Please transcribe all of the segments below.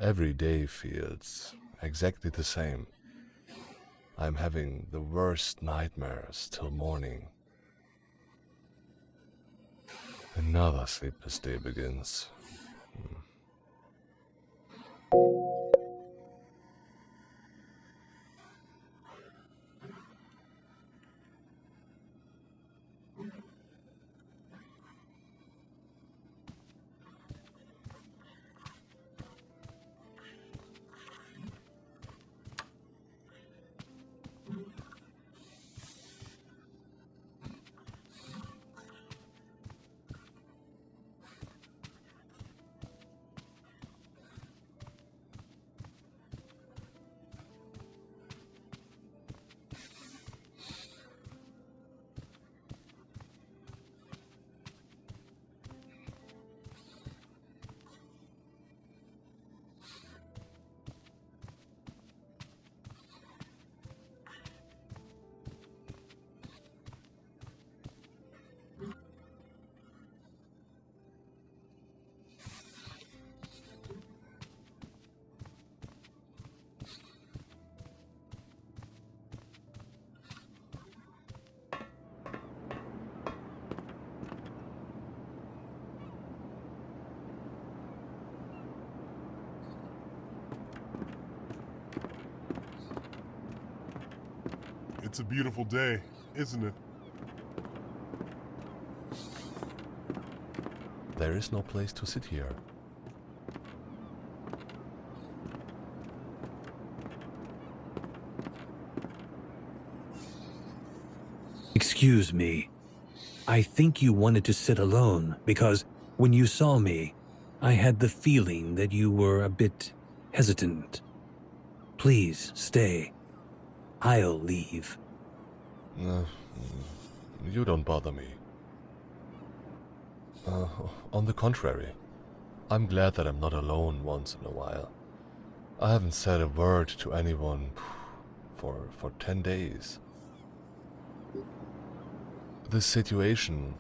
Every day feels exactly the same. I'm having the worst nightmares till morning. Another sleepless day begins. It's a beautiful day, isn't it? There is no place to sit here. Excuse me. I think you wanted to sit alone because when you saw me, I had the feeling that you were a bit hesitant. Please stay. I'll leave. Uh, you don't bother me. On the contrary, I'm glad that I'm not alone once in a while. I haven't said a word to anyone for 10 days. This situation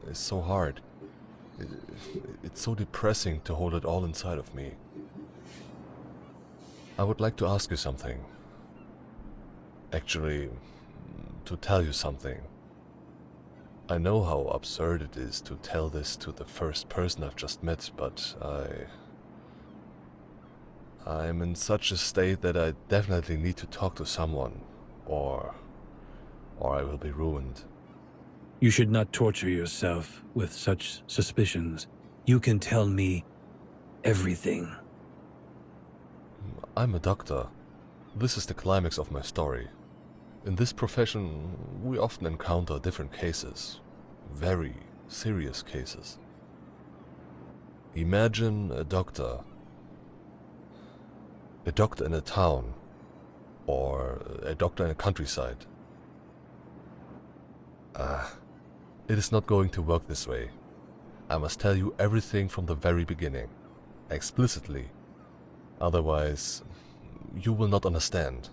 is so hard. It's so depressing to hold it all inside of me. I would like to ask you something. Actually, to tell you something. I know how absurd it is to tell this to the first person I've just met, but I'm in such a state that I definitely need to talk to someone, or I will be ruined. You should not torture yourself with such suspicions. You can tell me everything. I'm a doctor. This is the climax of my story. In this profession, we often encounter different cases. Very serious cases. Imagine a doctor in a town, or a doctor in a countryside. It is not going to work this way. I must tell you everything from the very beginning, explicitly. Otherwise, you will not understand.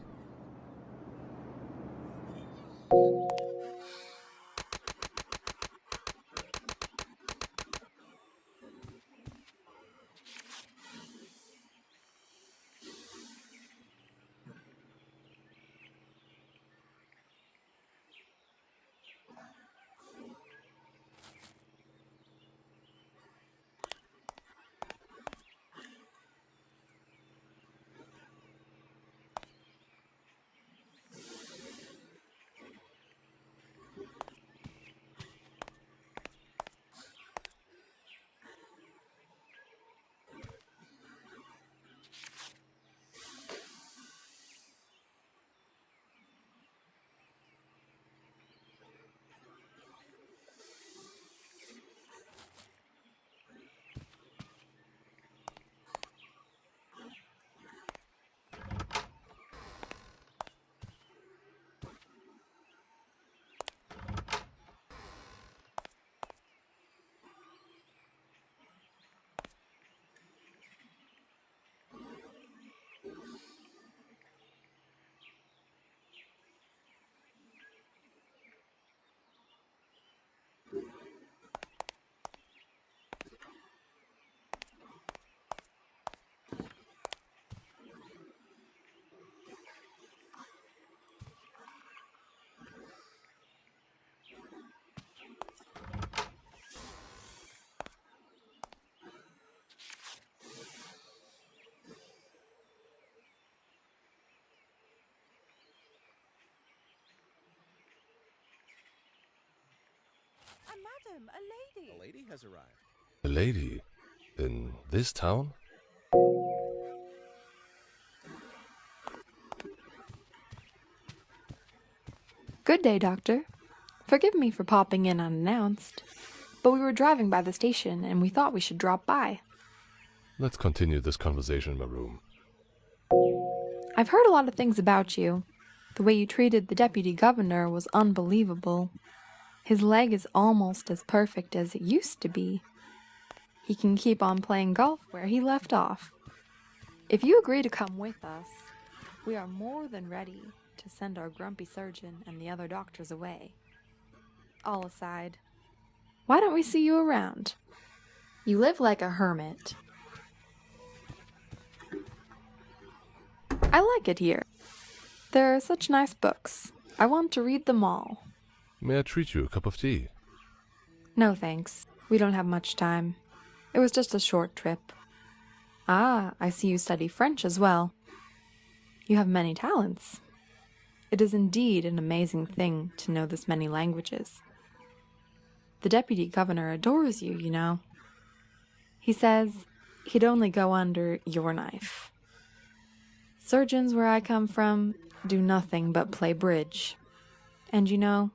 Madam, a lady. A lady has arrived. A lady? In this town? Good day, Doctor. Forgive me for popping in unannounced, but we were driving by the station and we thought we should drop by. Let's continue this conversation in my room. I've heard a lot of things about you. The way you treated the deputy governor was unbelievable. His leg is almost as perfect as it used to be. He can keep on playing golf where he left off. If you agree to come with us, we are more than ready to send our grumpy surgeon and the other doctors away. All aside, why don't we see you around? You live like a hermit. I like it here. There are such nice books. I want to read them all. May I treat you a cup of tea? No thanks. We don't have much time. It was just a short trip. Ah, I see you study French as well. You have many talents. It is indeed an amazing thing to know this many languages. The deputy governor adores you, you know. He says he'd only go under your knife. Surgeons where I come from do nothing but play bridge. And you know,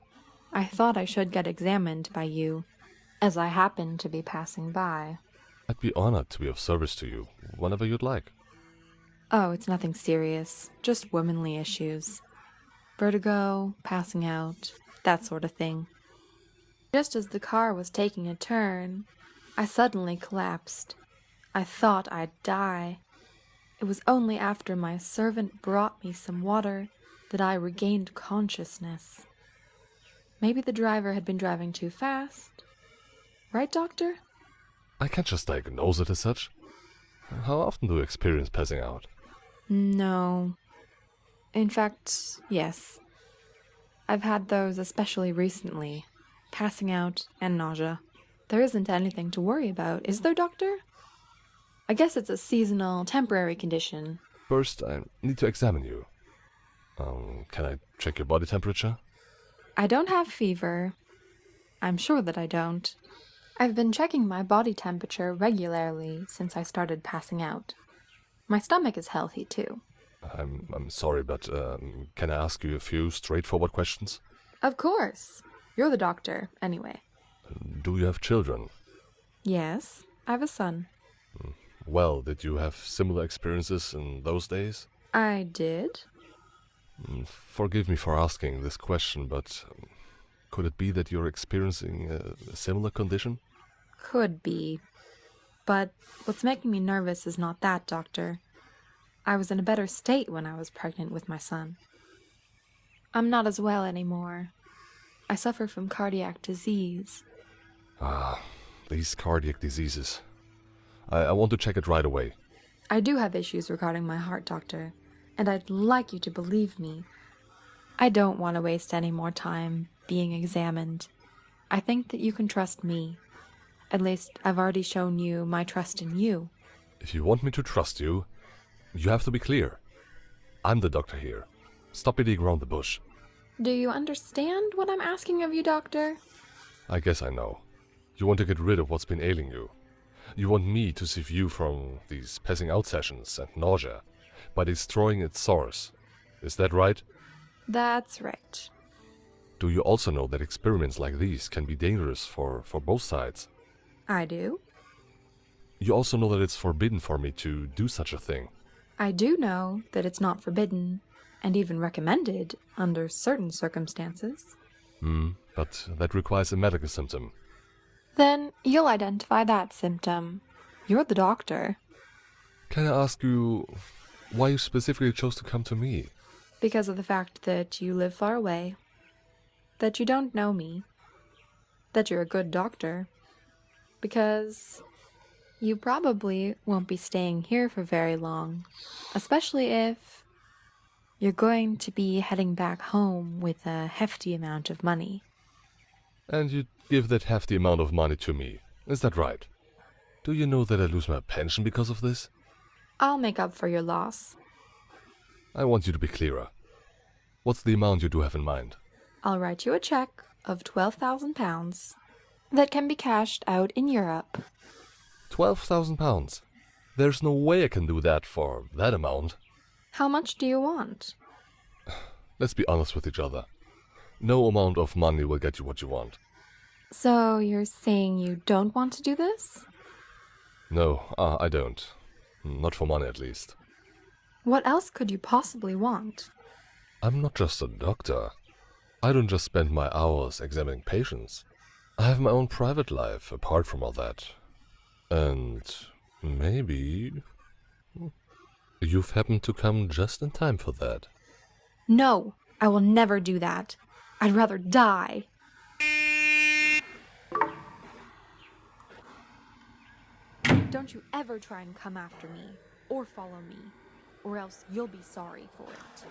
I thought I should get examined by you, as I happened to be passing by. I'd be honored to be of service to you, whenever you'd like. Oh, it's nothing serious, just womanly issues. Vertigo, passing out, that sort of thing. Just as the car was taking a turn, I suddenly collapsed. I thought I'd die. It was only after my servant brought me some water that I regained consciousness. Maybe the driver had been driving too fast. Right, Doctor? I can't just diagnose it as such. How often do you experience passing out? No. In fact, yes. I've had those especially recently. Passing out and nausea. There isn't anything to worry about, is there, Doctor? I guess it's a seasonal, temporary condition. First, I need to examine you. Can I check your body temperature? I don't have fever. I'm sure that I don't. I've been checking my body temperature regularly since I started passing out. My stomach is healthy, too. I'm sorry, but can I ask you a few straightforward questions? Of course. You're the doctor, anyway. Do you have children? Yes, I have a son. Well, did you have similar experiences in those days? I did. Forgive me for asking this question, but could it be that you're experiencing a similar condition? Could be. But what's making me nervous is not that, Doctor. I was in a better state when I was pregnant with my son. I'm not as well anymore. I suffer from cardiac disease. Ah, these cardiac diseases. I want to check it right away. I do have issues regarding my heart, Doctor, and I'd like you to believe me. I don't want to waste any more time being examined. I think that you can trust me. At least, I've already shown you my trust in you. If you want me to trust you, you have to be clear. I'm the doctor here. Stop beating around the bush. Do you understand what I'm asking of you, Doctor? I guess I know. You want to get rid of what's been ailing you. You want me to save you from these passing out sessions and nausea by destroying its source. Is that right? That's right. Do you also know that experiments like these can be dangerous for both sides? I do. You also know that it's forbidden for me to do such a thing. I do know that it's not forbidden, and even recommended under certain circumstances. But that requires a medical symptom. Then you'll identify that symptom. You're the doctor. Can I ask you why you specifically chose to come to me? Because of the fact that you live far away, that you don't know me, that you're a good doctor, because you probably won't be staying here for very long, especially if you're going to be heading back home with a hefty amount of money. And you give that hefty amount of money to me, is that right? Do you know that I lose my pension because of this? I'll make up for your loss. I want you to be clearer. What's the amount you do have in mind? I'll write you a check of £12,000 that can be cashed out in Europe. £12,000. There's no way I can do that for that amount. How much do you want? Let's be honest with each other. No amount of money will get you what you want. So you're saying you don't want to do this? No, I don't. Not for money, at least. What else could you possibly want? I'm not just a doctor. I don't just spend my hours examining patients. I have my own private life apart from all that. And maybe you've happened to come just in time for that. No, I will never do that. I'd rather die. Don't you ever try and come after me, or follow me, or else you'll be sorry for it.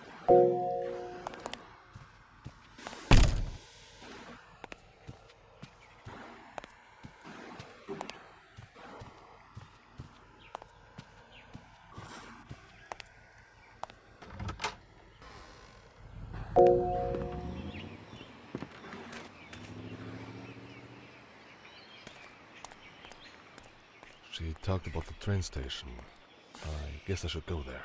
She talked about the train station. I guess I should go there.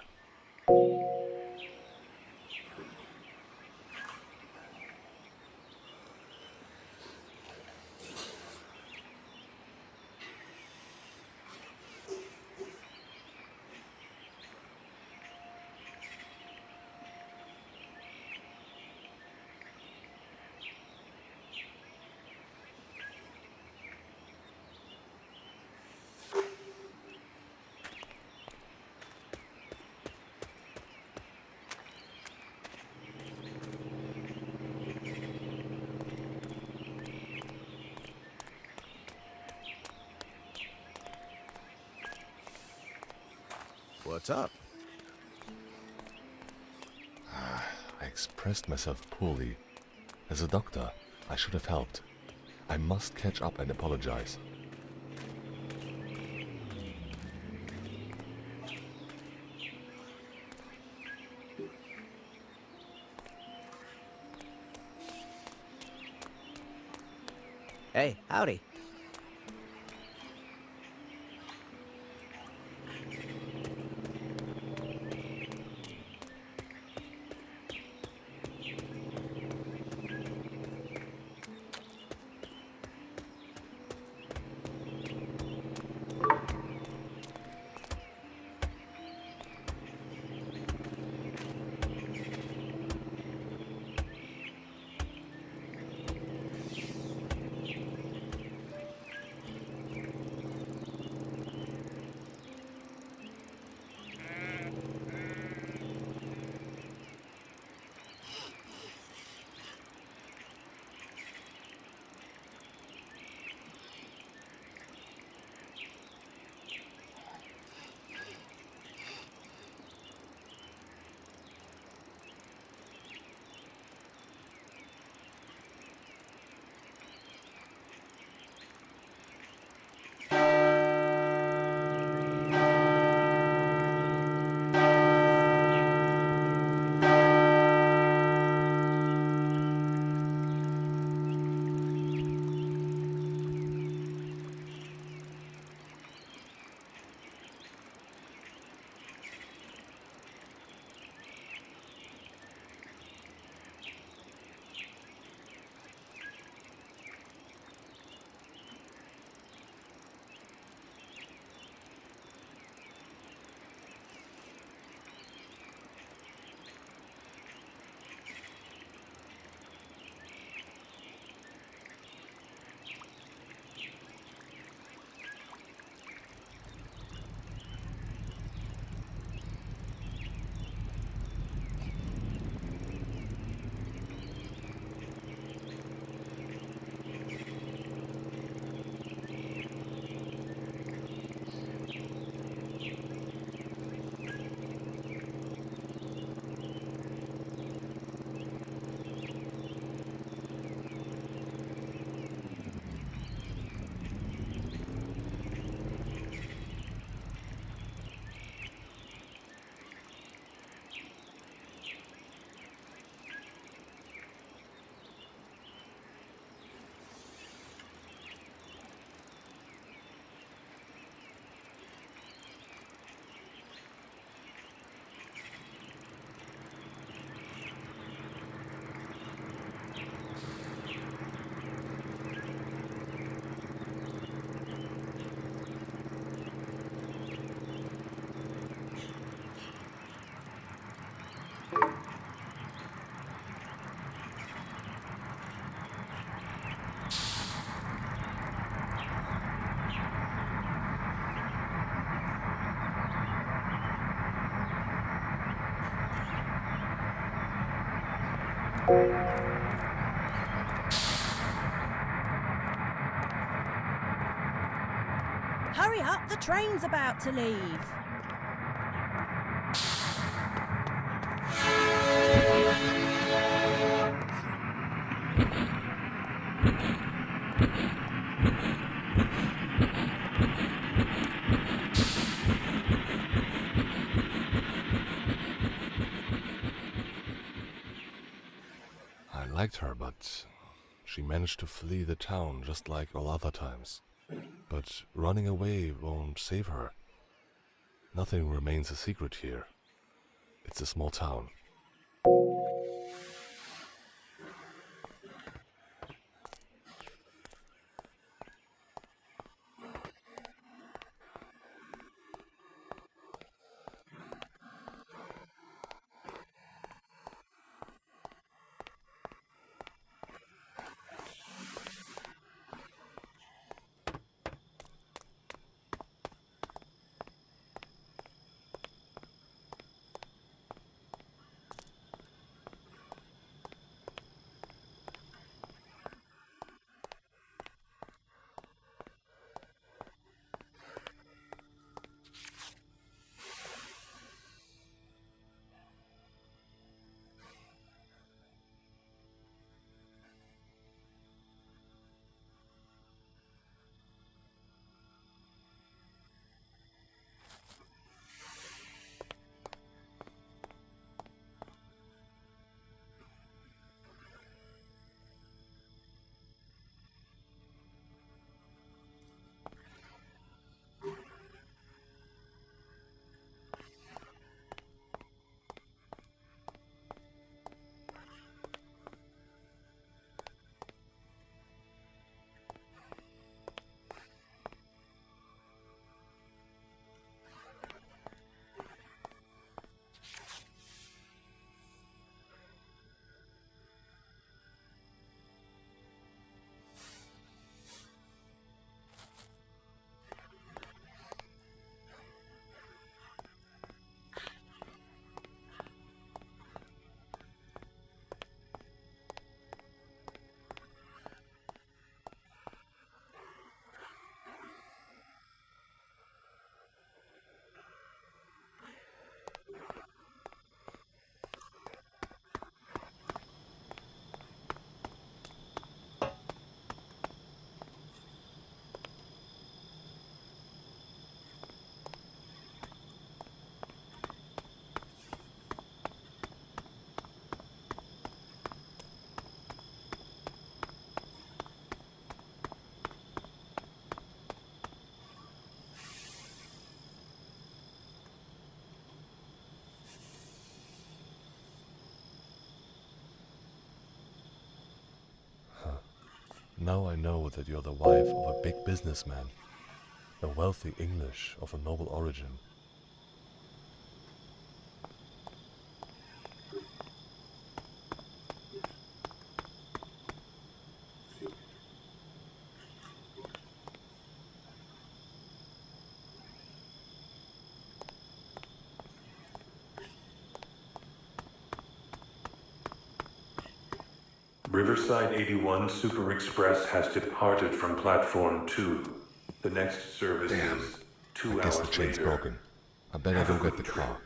What's up? I expressed myself poorly. As a doctor, I should have helped. I must catch up and apologize. Hey, howdy. Hurry up, the train's about to leave. I liked her, but she managed to flee the town just like all other times. But running away won't save her. Nothing remains a secret here. It's a small town. Now I know that you're the wife of a big businessman, a wealthy English of a noble origin. Riverside 81 Super Express has departed from platform 2. The next service is 2 I guess hours the chain's later. broken. I better go get the car.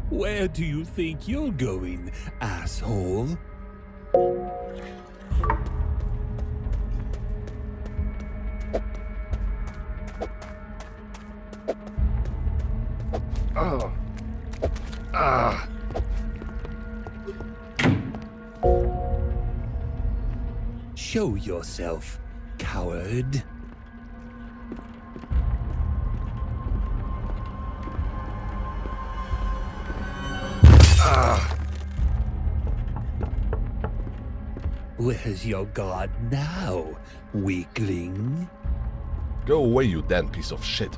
Where do you think you're going, asshole? Show yourself, coward. Where's your guard now, weakling? Go away, you damn piece of shit.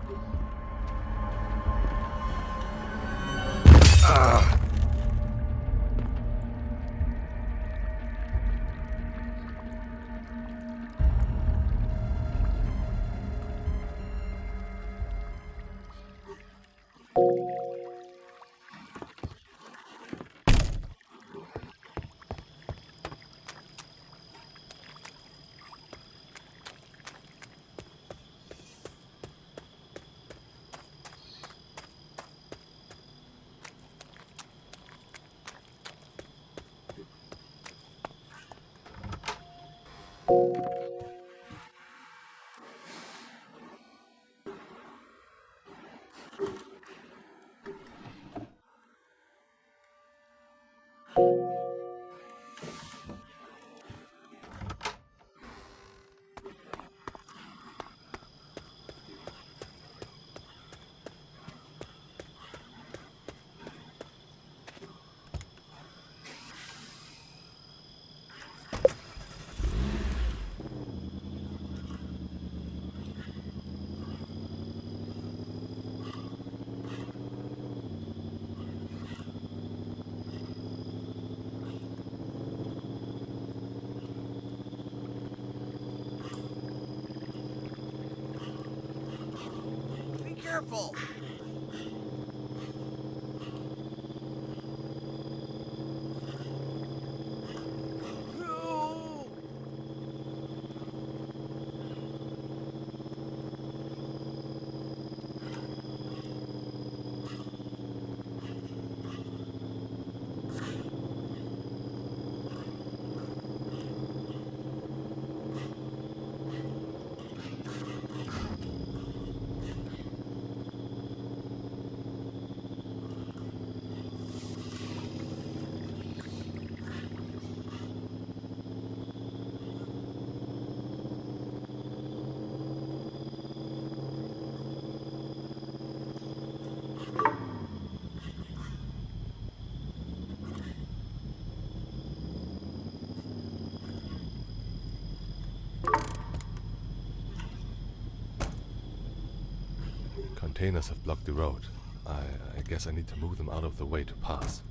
Be careful! No! Containers have blocked the road. I guess I need to move them out of the way to pass.